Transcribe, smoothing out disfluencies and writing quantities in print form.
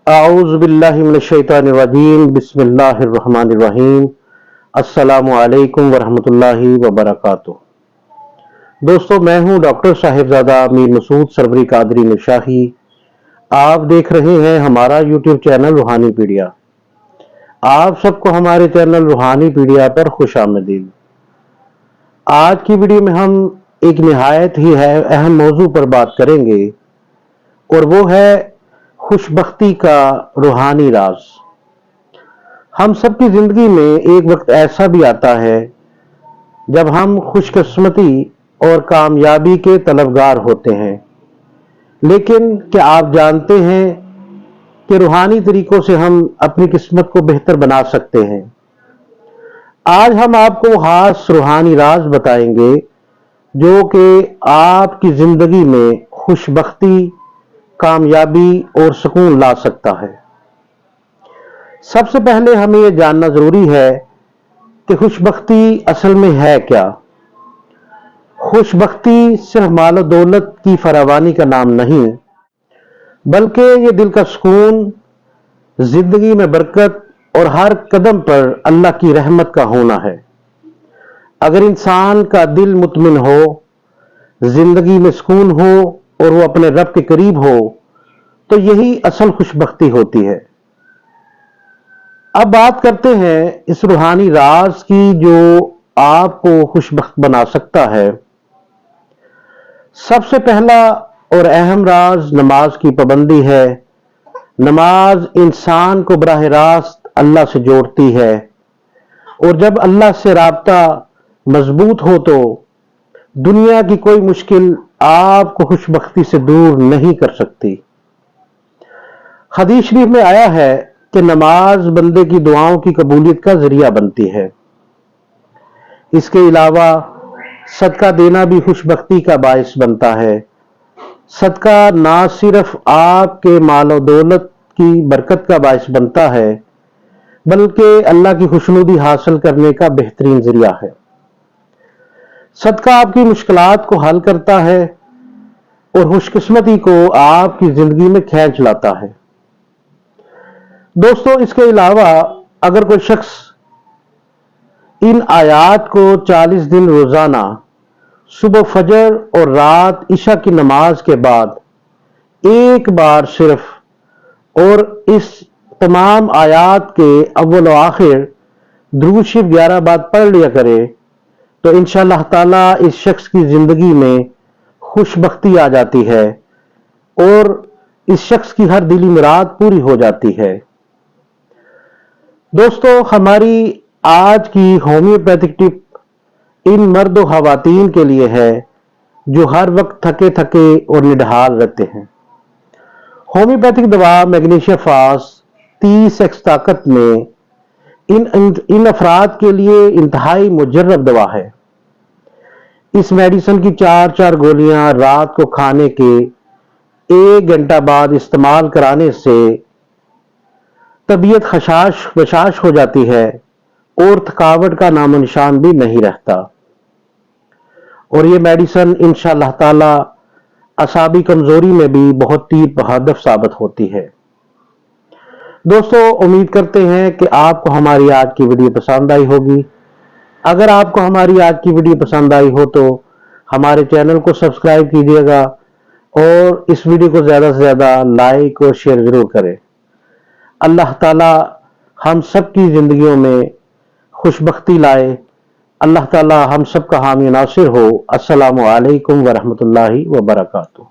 اعوذ باللہ من الشیطان الرجیم، بسم اللہ الرحمن الرحیم۔ السلام علیکم ورحمۃ اللہ وبرکاتہ۔ دوستو، میں ہوں ڈاکٹر صاحبزادہ میر مسعود سربری قادری نشاہی۔ آپ دیکھ رہے ہیں ہمارا یوٹیوب چینل روحانی پیڈیا۔ آپ سب کو ہمارے چینل روحانی پیڈیا پر خوش آمدید۔ آج کی ویڈیو میں ہم ایک نہایت ہی اہم موضوع پر بات کریں گے، اور وہ ہے خوش بختی کا روحانی راز۔ ہم سب کی زندگی میں ایک وقت ایسا بھی آتا ہے جب ہم خوش قسمتی اور کامیابی کے طلبگار ہوتے ہیں، لیکن کیا آپ جانتے ہیں کہ روحانی طریقوں سے ہم اپنی قسمت کو بہتر بنا سکتے ہیں؟ آج ہم آپ کو خاص روحانی راز بتائیں گے جو کہ آپ کی زندگی میں خوش بختی، کامیابی اور سکون لا سکتا ہے۔ سب سے پہلے ہمیں یہ جاننا ضروری ہے کہ خوش بختی اصل میں ہے کیا۔ خوش بختی صرف مال و دولت کی فراوانی کا نام نہیں، بلکہ یہ دل کا سکون، زندگی میں برکت اور ہر قدم پر اللہ کی رحمت کا ہونا ہے۔ اگر انسان کا دل مطمئن ہو، زندگی میں سکون ہو اور وہ اپنے رب کے قریب ہو، تو یہی اصل خوش بختی ہوتی ہے۔ اب بات کرتے ہیں اس روحانی راز کی جو آپ کو خوش بخت بنا سکتا ہے۔ سب سے پہلا اور اہم راز نماز کی پابندی ہے۔ نماز انسان کو براہ راست اللہ سے جوڑتی ہے، اور جب اللہ سے رابطہ مضبوط ہو تو دنیا کی کوئی مشکل آپ کو خوش بختی سے دور نہیں کر سکتی۔ حدیث شریف میں آیا ہے کہ نماز بندے کی دعاؤں کی قبولیت کا ذریعہ بنتی ہے۔ اس کے علاوہ صدقہ دینا بھی خوش بختی کا باعث بنتا ہے۔ صدقہ نہ صرف آپ کے مال و دولت کی برکت کا باعث بنتا ہے، بلکہ اللہ کی خوشنودی حاصل کرنے کا بہترین ذریعہ ہے۔ صدقہ آپ کی مشکلات کو حل کرتا ہے اور خوش قسمتی کو آپ کی زندگی میں کھینچ لاتا ہے۔ دوستو، اس کے علاوہ اگر کوئی شخص ان آیات کو 40 دن روزانہ صبح فجر اور رات عشاء کی نماز کے بعد ایک بار صرف اور اس تمام آیات کے اول و آخر درود شریف 11 بار پڑھ لیا کرے تو انشاءاللہ تعالی اس شخص کی زندگی میں خوش بختی آ جاتی ہے اور اس شخص کی ہر دلی مراد پوری ہو جاتی ہے۔ دوستو، ہماری آج کی ہومیوپیتھک ٹپ ان مرد و خواتین کے لیے ہے جو ہر وقت تھکے تھکے اور نڈھال رہتے ہیں۔ ہومیوپیتھک دوا میگنیشیا فاسٹ 30 ایکس طاقت میں ان افراد کے لیے انتہائی مجرب دوا ہے۔ اس میڈیسن کی 4 گولیاں رات کو کھانے کے 1 گھنٹہ بعد استعمال کرانے سے طبیعت بشاش ہو جاتی ہے اور تھکاوٹ کا نام و نشان بھی نہیں رہتا، اور یہ میڈیسن انشاءاللہ تعالی اعصابی کمزوری میں بھی بہت تیر بہادر ثابت ہوتی ہے۔ دوستو، امید کرتے ہیں کہ آپ کو ہماری آج کی ویڈیو پسند آئی ہوگی۔ اگر آپ کو ہماری آج کی ویڈیو پسند آئی ہو تو ہمارے چینل کو سبسکرائب کیجیے گا اور اس ویڈیو کو زیادہ سے زیادہ لائک اور شیئر ضرور کریں۔ اللہ تعالی ہم سب کی زندگیوں میں خوش بختی لائے۔ اللہ تعالی ہم سب کا حامی ناصر ہو۔ السلام علیکم ورحمۃ اللہ وبرکاتہ۔